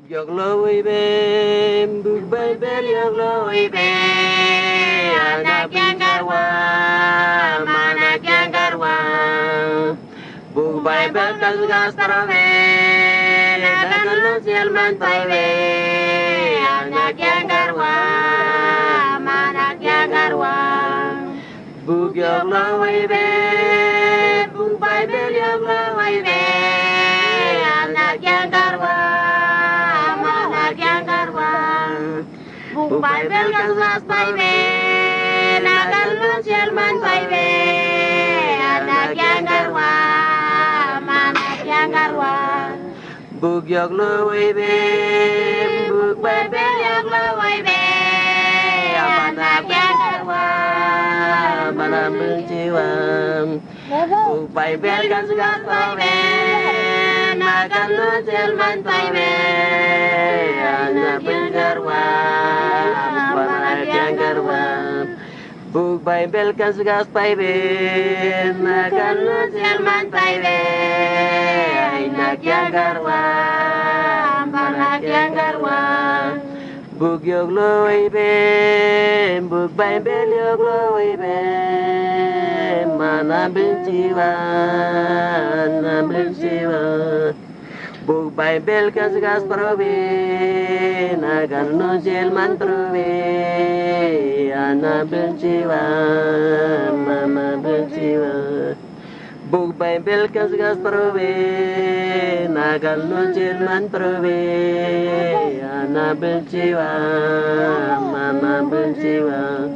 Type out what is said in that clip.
Yogloibe, Bugbaibel Yogloibe, anak yang garwa, anak yang garwa. Bugbaibel kasgas parawe, nagalon sialman paiwe, anak yang garwa, anak yang garwa. Bug Yogloibe, Bugbaibel Yogloibe, anak yang garwa. Bug Baibel kasgas paibe, nagalon sialman paibe, anak yang garwa, anak yang garwa. Bug Yogloibe, Bug Baibel Yogloibe, anak yang garwa, mana benciwa. Bug Baibel kasgas paibe, nagalon sialman paibe, anak yang garwa. Bug Baibel kasgas paibe, nagalon sialman paibe, anak yang garwa, anak yang garwa. Bug Yogloibe, Bug Baibel Yogloibe, mana benciwa, mana benciwa. Bug Baibel kasgas parawe, nagalon sialman parawe, anak benciwa, mama benciwa. Bug Baibel kasgas parawe, nagalon sialman parawe, anak benciwa, mama benciwa.